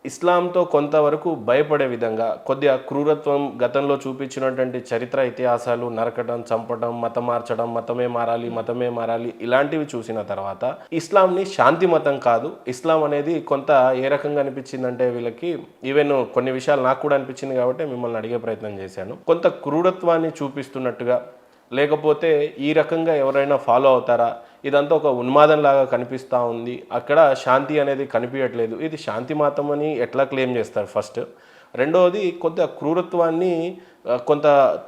ఇస్లాంతో కొంతవరకు భయపడే విధంగా కొద్దిగా క్రూరత్వం గతంలో చూపించినటువంటి చరిత్ర ఇతిహాసాలు నరకడం చంపడం మతం మార్చడం మతమే మారాలి ఇలాంటివి చూసిన తర్వాత ఇస్లాంని శాంతి మతం కాదు, ఇస్లాం అనేది కొంత ఏ రకంగా అనిపించిందంటే వీళ్ళకి ఈవెన్ కొన్ని విషయాలు నాకు కూడా అనిపించింది కాబట్టి మిమ్మల్ని అడిగే ప్రయత్నం చేశాను. కొంత క్రూరత్వాన్ని చూపిస్తున్నట్టుగా లేకపోతే ఈ రకంగా ఎవరైనా ఫాలో అవుతారా, ఇదంతా ఒక ఉన్మాదం లాగా కనిపిస్తూ ఉంది, అక్కడ శాంతి అనేది కనిపించట్లేదు, ఇది శాంతి మతం అని ఎట్లా క్లెయిమ్ చేస్తారు ఫస్ట్. రెండవది కొంత క్రూరత్వాన్ని కొంత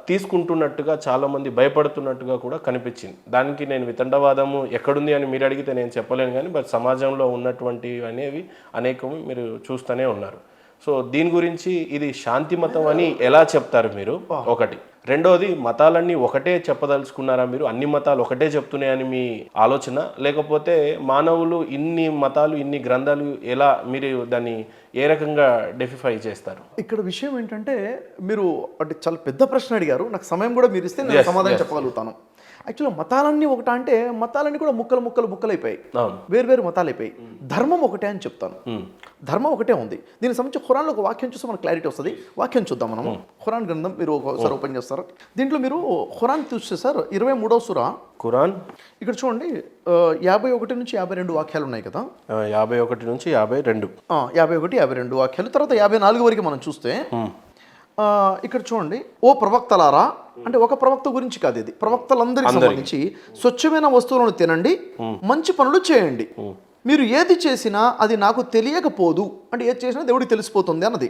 తీసుకుంటున్నట్టుగా చాలామంది భయపడుతున్నట్టుగా కూడా కనిపించింది. దానికి నేను వితండవాదము ఎక్కడుంది అని మీరు అడిగితే నేను చెప్పలేను, కానీ బట్ సమాజంలో ఉన్నటువంటివి అనేవి అనేకం మీరు చూస్తూనే ఉన్నారు. సో దీని గురించి ఇది శాంతి మతం అని ఎలా చెప్తారు మీరు? ఒకటి. రెండోది, మతాలన్నీ ఒకటే చెప్పదలుచుకున్నారా మీరు, అన్ని మతాలు ఒకటే చెప్తున్నాయని మీ ఆలోచన, లేకపోతే మానవులు ఇన్ని మతాలు ఇన్ని గ్రంథాలు ఎలా మీరు దాన్ని ఏ రకంగా డెఫిఫై చేస్తారు? ఇక్కడ విషయం ఏంటంటే మీరు అంటే చాలా పెద్ద ప్రశ్న అడిగారు, నాకు సమయం కూడా మీరు ఇస్తే నేను సమాధానం చెప్పగలుగుతాను. యాక్చువల్గా మతాలన్నీ ఒకటా అంటే మతాలన్నీ కూడా ముక్కలు అయిపోయాయి, వేరు మతాలు అయిపోయాయి. ధర్మం ఒకటే అని చెప్తాను. ధర్మం ఒకటే ఉంది. దీనికి సంబంధించి ఖురాన్లో ఒక వాక్యం చూస్తే మనకు క్లారిటీ వస్తుంది. వాక్యం చూద్దాం మనము. ఖురాన్ గ్రంథం మీరు ఒకసారి ఓపెన్ చేస్తారు. దీంట్లో మీరు ఖురాన్ చూస్తే సార్ 23వ సూరా ఖురాన్ ఇక్కడ చూడండి, 51 నుంచి 52 వాక్యాలు ఉన్నాయి కదా. 51 నుంచి 52 51-52 వాక్యాలు. తర్వాత 54 వరకు మనం చూస్తే ఇక్కడ చూడండి, ఓ ప్రవక్తలారా, అంటే ఒక ప్రవక్త గురించి కాదు, ఇది ప్రవక్తలందరికీ సంబంధించి, స్వచ్ఛమైన వస్తువులను తినండి, మంచి పనులు చేయండి, మీరు ఏది చేసినా అది నాకు తెలియకపోదు, అంటే ఏది చేసినా దేవుడికి తెలిసిపోతుంది అన్నది.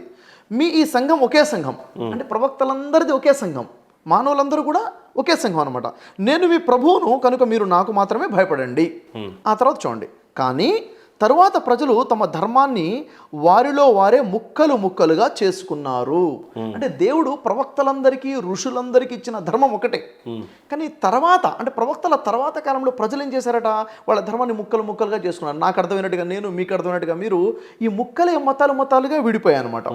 మీ ఈ సంఘం ఒకే సంఘం, అంటే ప్రవక్తలందరిది ఒకే సంఘం, మానవులందరూ కూడా ఒకే సంఘం అనమాట. నేను మీ ప్రభువును కనుక మీరు నాకు మాత్రమే భయపడండి. ఆ తర్వాత చూడండి, కానీ తరువాత ప్రజలు తమ ధర్మాన్ని వారిలో వారే ముక్కలుగా చేసుకున్నారు. అంటే దేవుడు ప్రవక్తలందరికీ ఋషులందరికీ ఇచ్చిన ధర్మం ఒకటే, కానీ తర్వాత అంటే ప్రవక్తల తర్వాత కాలంలో ప్రజలు ఏం చేశారట, వాళ్ళ ధర్మాన్ని ముక్కలుగా చేసుకున్నారు. నాకు అర్థమైనట్టుగా నేను, మీకు అర్థమైనట్టుగా మీరు, ఈ ముక్కలే మతాలుగా విడిపోయాయి అనమాట.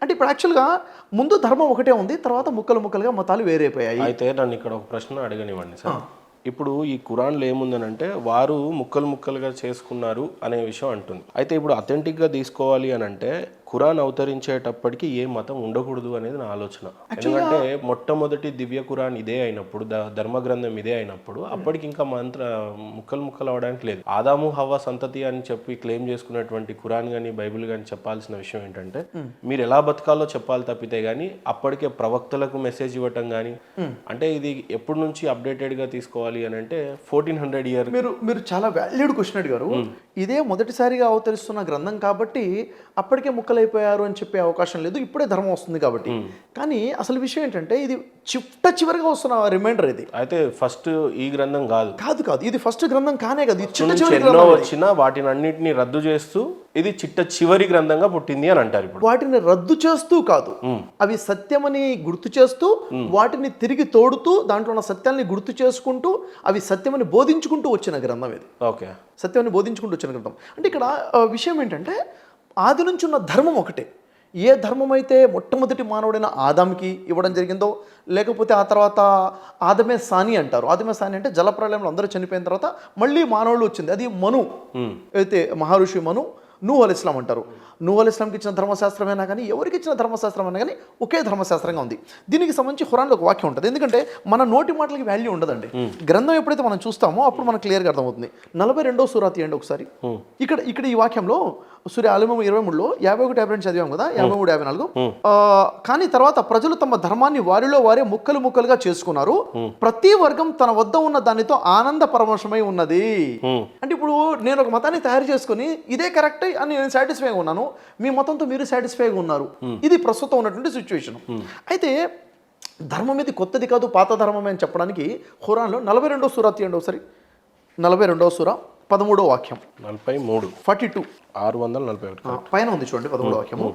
అంటే ఇప్పుడు యాక్చువల్గా ముందు ధర్మం ఒకటే ఉంది, తర్వాత ముక్కలుగా మతాలు వేరైపోయాయి. అయితే నన్ను ఇక్కడ ఒక ప్రశ్న అడగనివ్వండి సార్. ఇప్పుడు ఈ ఖురాన్లో ఏముందనంటే వారు ముక్కలుగా చేసుకున్నారు అనే విషయం అంటుంది. అయితే ఇప్పుడు అథెంటిక్గా తీసుకోవాలి అని అంటే ఖురాన్ అవతరించేటప్పటికి ఏ మతం ఉండకూడదు అనేది నా ఆలోచన. ఎందుకంటే మొట్టమొదటి దివ్య ఖురాన్ ఇదే అయినప్పుడు, ధర్మ గ్రంథం ఇదే అయినప్పుడు అప్పటికి ఇంకా ముక్కలు అవడానికి లేదు. ఆదాము హవ్వ సంతతి అని చెప్పి క్లెయిమ్ చేసుకున్నటువంటి ఖురాన్ కానీ బైబిల్ కానీ చెప్పాల్సిన విషయం ఏంటంటే మీరు ఎలా బతకాలో చెప్పాలి తప్పితే కానీ అప్పటికే ప్రవక్తలకు మెసేజ్ ఇవ్వటం కానీ, అంటే ఇది ఎప్పటి నుంచి అప్డేటెడ్గా తీసుకోవాలి అని అంటే 1400 ఇయర్. మీరు చాలా వాల్యూడ్ క్వశ్చన్ అడిగారు. ఇదే మొదటిసారిగా అవతరిస్తున్న గ్రంథం కాబట్టి అప్పటికే ముక్కలైపోయారు అని చెప్పే అవకాశం లేదు, ఇప్పుడే ధర్మం వస్తుంది కాబట్టి. కానీ అసలు విషయం ఏంటంటే ఇది చివరిగా వస్తున్న రిమైండర్. ఇది అయితే ఫస్ట్ ఈ గ్రంథం కాదు, ఇది ఫస్ట్ గ్రంథం కానే కాదు, ఎన్నో వచ్చినా వాటిని అన్నింటినీ రద్దు చేస్తూ ఇది చివరి గ్రంథంగా పుట్టింది అని అంటారు. ఇప్పుడు వాటిని రద్దు చేస్తూ కాదు, అవి సత్యమని గుర్తు చేస్తూ వాటిని తిరిగి తోడుతూ దాంట్లో ఉన్న సత్యాన్ని గుర్తు చేసుకుంటూ అవి సత్యమని బోధించుకుంటూ వచ్చిన గ్రంథం ఇది. ఓకే, సత్యాన్ని బోధించుకుంటూ వచ్చిన గ్రంథం. అంటే ఇక్కడ విషయం ఏంటంటే ఆది నుంచి ఉన్న ధర్మం ఒకటే. ఏ ధర్మం అయితే మొట్టమొదటి మానవుడైన ఆదాంకి ఇవ్వడం జరిగిందో, లేకపోతే ఆ తర్వాత ఆదమే సాని అంటారు. ఆదమే సాని అంటే జలప్రలయంలో అందరూ చనిపోయిన తర్వాత మళ్ళీ మానవులు వచ్చింది, అది మను, అయితే మహర్షి మను, నూహ్ అలైహిస్సలాం అంటారు. నూహ్ అలైహిస్సలాంకి ఇచ్చిన ధర్మశాస్త్రమైనా కానీ ఎవరికి ఇచ్చిన ధర్మశాస్త్రమైనా కానీ ఒకే ధర్మశాస్త్రంగా ఉంది. దీనికి సంబంధించి ఖురాన్లో ఒక వాక్యం ఉంటుంది. ఎందుకంటే మన నోటి మాటలకి వాల్యూ ఉండదండి. గ్రంథం ఎప్పుడైతే మనం చూస్తామో అప్పుడు మనకు క్లియర్గా అర్థమవుతుంది. 42వ సూరా తీయండి ఒకసారి. ఇక్కడ ఈ వాక్యంలో సూర్య ఆలిమం 23లో 51, 52 చదివాం కదా, 53, 54. కానీ తర్వాత ప్రజలు తమ ధర్మాన్ని వారిలో వారే ముక్కలుగా చేసుకున్నారు, ప్రతి వర్గం తన వద్ద ఉన్న దానితో ఆనంద పరవశమై ఉన్నది. అంటే ఇప్పుడు నేను ఒక మతాన్ని తయారు చేసుకుని ఇదే కరెక్ట్ అని నేను సాటిస్ఫైగా ఉన్నాను, మీ మతంతో మీరు సాటిస్ఫైగా ఉన్నారు. ఇది ప్రస్తుతం ఉన్నటువంటి సిచ్యువేషన్. అయితే ధర్మం ఇది కొత్తది కాదు, పాత ధర్మమే అని చెప్పడానికి ఖురాన్లో 42వ సూరా తీయండి ఒకసారి. 42వ సూరా 13వ వాక్యం. 42 641 పైన ఉంది చూడండి. 13వ వాక్యము.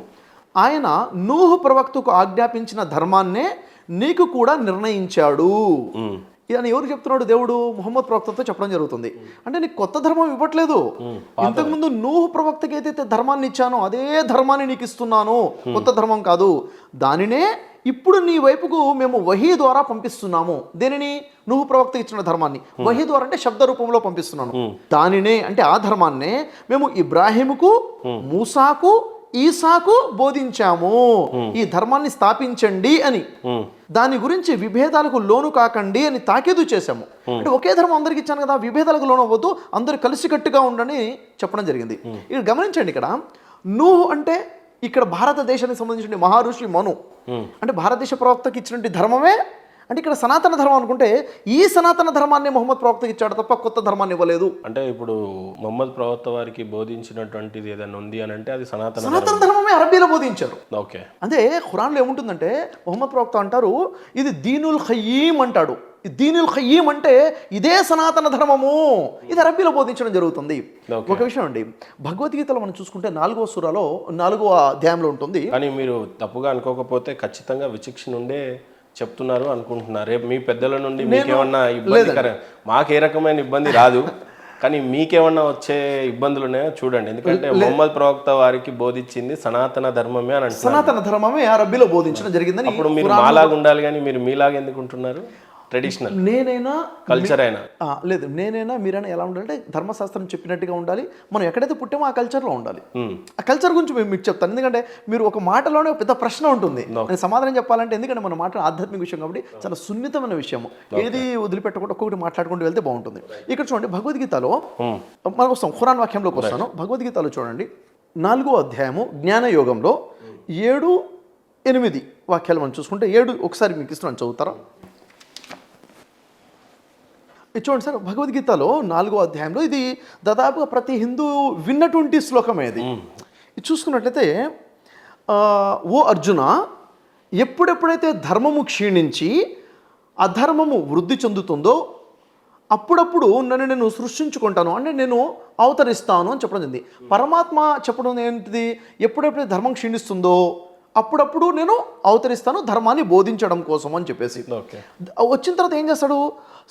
ఆయన నూహు ప్రవక్తకు ఆజ్ఞాపించిన ధర్మాన్నే నీకు కూడా నిర్ణయించాడు. అని ఎవరు చెప్తున్నాడు? దేవుడు ముహమ్మద్ ప్రవక్తతో చెప్పడం జరుగుతుంది. అంటే నీకు కొత్త ధర్మం ఇవ్వట్లేదు, ఇంతకుముందు నూహు ప్రవక్తకి ఏదైతే ధర్మాన్ని ఇచ్చానో అదే ధర్మాన్ని నీకు ఇస్తున్నాను, కొత్త ధర్మం కాదు. దానినే ఇప్పుడు నీ వైపుకు మేము వహీ ద్వారా పంపిస్తున్నాము. దేనిని? నూహు ప్రవక్త ఇచ్చిన ధర్మాన్ని వహీ ద్వారా అంటే శబ్ద రూపంలో పంపిస్తున్నాను. దానినే అంటే ఆ ధర్మాన్నే మేము ఇబ్రాహీముకు, మూసాకు, ఈసాకు బోధించాము, ఈ ధర్మాన్ని స్థాపించండి అని, దాని గురించి విభేదాలకు లోను కాకండి అని తాకీదు చేశాము. అంటే ఒకే ధర్మం అందరికి ఇచ్చాను కదా, విభేదాలకు లోను అవ్వద్దు, అందరూ కలిసికట్టుగా ఉండని చెప్పడం జరిగింది. ఇక్కడ గమనించండి, ఇక్కడ నూహ్ అంటే ఇక్కడ భారతదేశానికి సంబంధించిన మహర్షి మను, అంటే భారతదేశ ప్రవక్తకి ఇచ్చినటువంటి ధర్మమే. అంటే ఇక్కడ సనాతన ధర్మం అనుకుంటే ఈ సనాతన ధర్మాన్ని మొహమ్మద్ ప్రవక్తకి ఇచ్చాడు తప్ప కొత్త ధర్మాన్ని ఇవ్వలేదు. అంటే ఇప్పుడు మొహమ్మద్ ప్రవక్త వారికి బోధించినటువంటిది ఏదైనా ఉంది అని అంటే అది సనాతన ధర్మమే అరబీలో బోధించారు. ఓకే. అంటే ఖురాన్లో ఏముంటుందంటే మొహమ్మద్ ప్రవక్త అంటారు ఇది దీనుల్ ఖయ్యీం అంటాడు. ఈ దీనుల్ ఖయ్యీం అంటే ఇదే సనాతన ధర్మము, ఇది అరబీలో బోధించడం జరుగుతుంది. ఒక విషయం అండి, భగవద్గీతలో మనం చూసుకుంటే 4వ సూరాలో 4వ అధ్యాయంలో ఉంటుంది. కానీ మీరు తప్పుగా అనుకోకపోతే ఖచ్చితంగా విచక్షణ ఉండే చెప్తున్నారు అనుకుంటున్నారు. రేపు మీ పెద్దల నుండి మీకేమన్నా ఇబ్బంది, మాకే రకమైన ఇబ్బంది రాదు, కానీ మీకేమన్నా వచ్చే ఇబ్బందులు ఉన్నాయో చూడండి. ఎందుకంటే మొహమ్మద్ ప్రవక్త వారికి బోధించింది సనాతన ధర్మమే అని అంటున్నారు. సనాతన ధర్మమే అరబీలో బోధించడం జరిగిందని. అప్పుడు మీరు మాలాగా ఉండాలి, కానీ మీరు మీలాగా ఎందుకు ఉంటున్నారు? ట్రెడిషనల్ నేనైనా కల్చర్ అయినా లేదు, నేనైనా మీరైనా ఎలా ఉండాలంటే ధర్మశాస్త్రం చెప్పినట్టుగా ఉండాలి. మనం ఎక్కడైతే పుట్టామో ఆ కల్చర్లో ఉండాలి. ఆ కల్చర్ గురించి మేము మీకు చెప్తాను, ఎందుకంటే మీరు ఒక మాటలోనే పెద్ద ప్రశ్న ఉంటుంది, నేను సమాధానం చెప్పాలంటే. ఎందుకంటే మన మాట ఆధ్యాత్మిక విషయం కాబట్టి చాలా సున్నితమైన విషయము, ఏది వదిలిపెట్టకుండా ఒక్కొక్కటి మాట్లాడుకుంటూ వెళ్తే బాగుంటుంది. ఇక్కడ చూడండి, భగవద్గీతలో మనకు వస్తాం, ఖురాన్ వాక్యంలోకి వస్తాను. భగవద్గీతలో చూడండి 4వ అధ్యాయము జ్ఞానయోగంలో 7, 8 వాక్యాలు మనం చూసుకుంటే 7 ఒకసారి మీకు ఇస్తున్నాను, చదువుతారా? చూడండి సార్, భగవద్గీతలో 4వ అధ్యాయంలో ఇది దాదాపుగా ప్రతి హిందూ విన్నటువంటి శ్లోకమే. ఇది చూసుకున్నట్లయితే, ఓ అర్జున, ఎప్పుడెప్పుడైతే ధర్మము క్షీణించి అధర్మము వృద్ధి చెందుతుందో అప్పుడప్పుడు నన్ను నేను సృష్టించుకుంటాను, అంటే నేను అవతరిస్తాను అని చెప్పడం జరిగింది. పరమాత్మ చెప్పడం ఏంటిది? ఎప్పుడెప్పుడైతే ధర్మం క్షీణిస్తుందో అప్పుడప్పుడు నేను అవతరిస్తాను ధర్మాన్ని బోధించడం కోసం అని చెప్పేసి. వచ్చిన తర్వాత ఏం చేస్తాడు?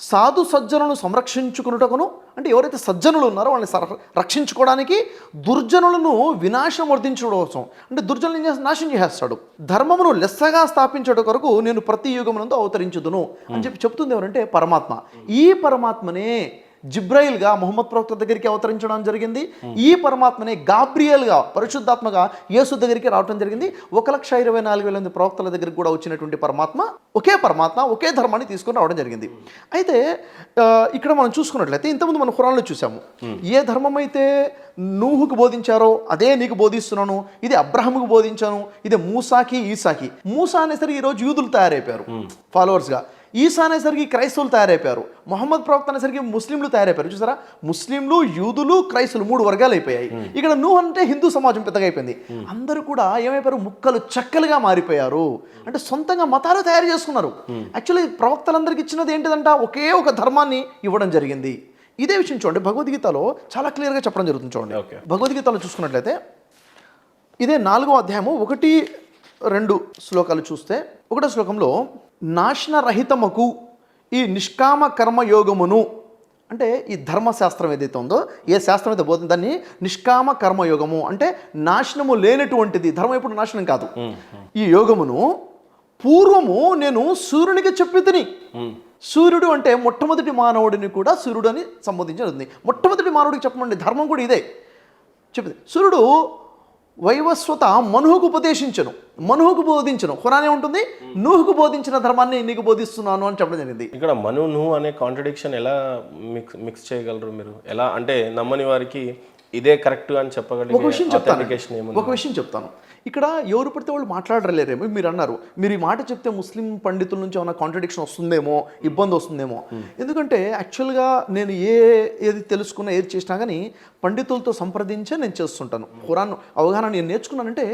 సాధు సజ్జనులను సంరక్షించుకున్నటకును, అంటే ఎవరైతే సజ్జనులు ఉన్నారో వాళ్ళని రక్షించుకోవడానికి, దుర్జనులను వినాశనం వర్ధించడం కోసం, అంటే దుర్జనులు ఏం చేస్తాడు? నాశనం చేసేస్తాడు. ధర్మమును లెస్సగా స్థాపించడం కొరకు నేను ప్రతి యుగమునందు అవతరించుదును అని చెప్తుంది ఎవరంటే పరమాత్మ. ఈ పరమాత్మనే జిబ్రాయిల్గా మొహమ్మద్ ప్రవక్త దగ్గరికి అవతరించడం జరిగింది. ఈ పరమాత్మనే గాబ్రియల్గా పరిశుద్ధాత్మగా యేసు దగ్గరికి రావడం జరిగింది. 1,24,000 ప్రవక్తల దగ్గరికి కూడా వచ్చినటువంటి పరమాత్మ ఒకే ధర్మాన్ని తీసుకొని రావడం జరిగింది. అయితే ఇక్కడ మనం చూసుకున్నట్లయితే ఇంతకుముందు మనం ఖురాన్లో చూసాము, ఏ ధర్మం అయితే నూహుకు బోధించారో అదే నీకు బోధిస్తున్నాను, ఇది అబ్రహాముకు బోధించాను, ఇది మూసాకి ఈసాకి. మూసా అనేసరికి ఈరోజు యూదులు తయారైపోయారు ఫాలోవర్స్గా, ఈసా అనేసరికి క్రైస్తవులు తయారైపోయారు, మొహమ్మద్ ప్రవక్త అనేసరికి ముస్లింలు తయారైపోయారు. చూసారా, ముస్లింలు, యూదులు, క్రైస్తవులు 3 వర్గాలు అయిపోయాయి. ఇక్కడ నూహ్ అంటే హిందూ సమాజం పెద్దగా అయిపోయింది. అందరూ కూడా ఏమైపోయారు? ముక్కలు చెక్కలుగా మారిపోయారు. అంటే సొంతంగా మతాలు తయారు చేసుకున్నారు. యాక్చువల్లీ ప్రవక్తలందరికీ ఇచ్చినది ఏంటిదంట? ఒకే ఒక ధర్మాన్ని ఇవ్వడం జరిగింది. ఇదే విషయం చూడండి, భగవద్గీతలో చాలా క్లియర్గా చెప్పడం జరుగుతుంది. చూడండి, భగవద్గీతలో చూసుకున్నట్లయితే ఇదే 4వ అధ్యాయము 1, 2 శ్లోకాలు చూస్తే, 1వ శ్లోకంలో నాశనరహితముకు ఈ నిష్కామ కర్మయోగమును, అంటే ఈ ధర్మశాస్త్రం ఏదైతే ఉందో, ఏ శాస్త్రం అయితే పోతుందో దాన్ని నిష్కామ కర్మయోగము అంటే నాశనము లేనటువంటిది. ధర్మం ఎప్పుడు నాశనం కాదు. ఈ యోగమును పూర్వము నేను సూర్యునికి చెప్పితిని. సూర్యుడు అంటే మొట్టమొదటి మానవుడిని కూడా సూర్యుడు అని సంబోధించింది. మొట్టమొదటి మానవుడికి చెప్పమండి, ధర్మం కూడా ఇదే చెప్పింది. సూర్యుడు వైవస్వత మనుహుకు ఉపదేశించను, మనుహుకు బోధించను. ఖురానే ఉంటుంది, నూహుకు బోధించిన ధర్మాన్ని నీకు బోధిస్తున్నాను అని చెప్పడం జరిగింది. ఇక్కడ మను నూహ్ అనే కాంట్రడిక్షన్ ఎలా మిక్స్ చేయగలరు మీరు? ఎలా అంటే నమ్మని వారికి ఇదే కరెక్ట్ అని చెప్పగలిగే ఒక విషయం చెప్తాను. ఇక్కడ ఎవరు పడితే వాళ్ళు మాట్లాడలేరేమో. మీరు అన్నారు, మీరు ఈ మాట చెప్తే ముస్లిం పండితుల నుంచి ఏమైనా కాంట్రడిక్షన్ వస్తుందేమో, ఇబ్బంది వస్తుందేమో. ఎందుకంటే యాక్చువల్గా నేను ఏది తెలుసుకున్నా, ఏది చేసినా కానీ పండితులతో సంప్రదించే నేను చేస్తుంటాను. ఖురాన్ అవగాహన నేను నేర్చుకున్నానంటే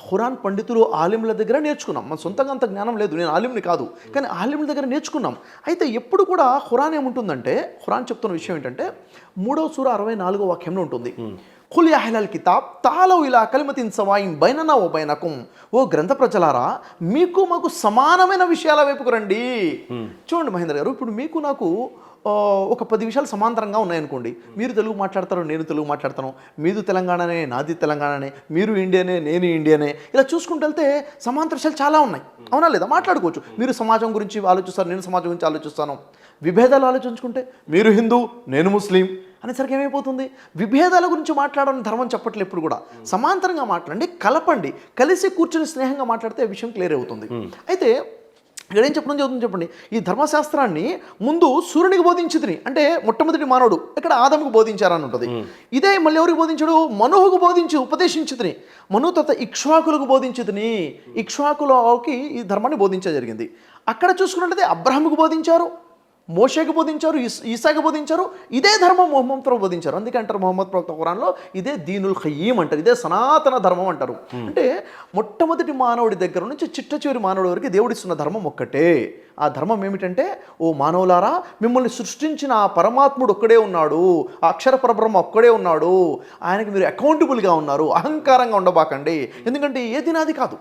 ఖురాన్ పండితులు ఆలింల దగ్గర నేర్చుకున్నాం. మన సొంతంగా అంత జ్ఞానం లేదు, నేను ఆలింని కాదు, కానీ ఆలింల దగ్గర నేర్చుకున్నాం. అయితే ఎప్పుడు కూడా ఖురాన్ ఏముంటుందంటే, ఖురాన్ చెప్తున్న విషయం ఏంటంటే 3వ సూర 64వ వాక్యంలో ఉంటుంది, ఖుల్ యా అహ్లల్ కితాబ్ తాలౌ ఇలా కలిమతిన్ సవాయిన్ బైననా వ బైనకుం. ఓ గ్రంథ ప్రజలారా, మీకు మాకు సమానమైన విషయాల వైపుకు రండి. చూడండి మహేంద్ర గారు, ఇప్పుడు మీకు నాకు ఒక 10 విషయాలు సమాంతరంగా ఉన్నాయనుకోండి. మీరు తెలుగు మాట్లాడతారు, నేను తెలుగు మాట్లాడతాను, మీది తెలంగాణనే, నాది తెలంగాణనే, మీరు ఇండియనే, నేను ఇండియనే. ఇలా చూసుకుంటూ వెళ్తే సమాంతర విషయాలు చాలా ఉన్నాయి, అవునా లేదా? మాట్లాడుకోవచ్చు. మీరు సమాజం గురించి ఆలోచిస్తారు, నేను సమాజం గురించి ఆలోచిస్తాను. విభేదాలు ఆలోచించుకుంటే మీరు హిందూ, నేను ముస్లిం, అనేసరికి ఏమైపోతుంది? విభేదాల గురించి మాట్లాడని ధర్మం చెప్పట్లేదు ఎప్పుడు కూడా. సమాంతరంగా మాట్లాడండి, కలపండి, కలిసి కూర్చొని స్నేహంగా మాట్లాడితే విషయం క్లియర్ అవుతుంది. అయితే ఇక్కడ ఏం చెప్పడం చదువుతుంది చెప్పండి. ఈ ధర్మశాస్త్రాన్ని ముందు సూర్యునికి బోధించుతుంది, అంటే మొట్టమొదటి మానవుడు ఇక్కడ ఆదముకు బోధించారని ఉంటుంది. ఇదే మళ్ళీ ఎవరికి బోధించాడు? మనువుకు ఉపదేశించుతుంది. మను తర్వాత ఇక్ష్వాకులకు బోధించుతుంది. ఇక్ష్వాకులకి ఈ ధర్మాన్ని బోధించడం జరిగింది. అక్కడ చూసుకున్నట్లయితే అబ్రహాముకు బోధించారు, మోషేకి బోధించారు, ఈసాకి బోధించారు. ఇదే ధర్మం మొహమ్మద్తో బోధించారు. అందుకే అంటారు మొహమ్మద్ ప్రవక్త ఖురాన్లో ఇదే దీనుల్ ఖయీమ్ అంటారు, ఇదే సనాతన ధర్మం అంటారు. అంటే మొట్టమొదటి మానవుడి దగ్గర నుంచి చిట్ట చివరి మానవుడి వరకు దేవుడిస్తున్న ధర్మం ఒక్కటే. ఆ ధర్మం ఏమిటంటే, ఓ మానవులారా, మిమ్మల్ని సృష్టించిన ఆ పరమాత్ముడు ఒక్కడే ఉన్నాడు, ఆ అక్షర పరబ్రహ్మ ఒక్కడే ఉన్నాడు, ఆయనకి మీరు అకౌంటబుల్గా ఉన్నారు, అహంకారంగా ఉండబాకండి. ఎందుకంటే ఏది నాది కాదు,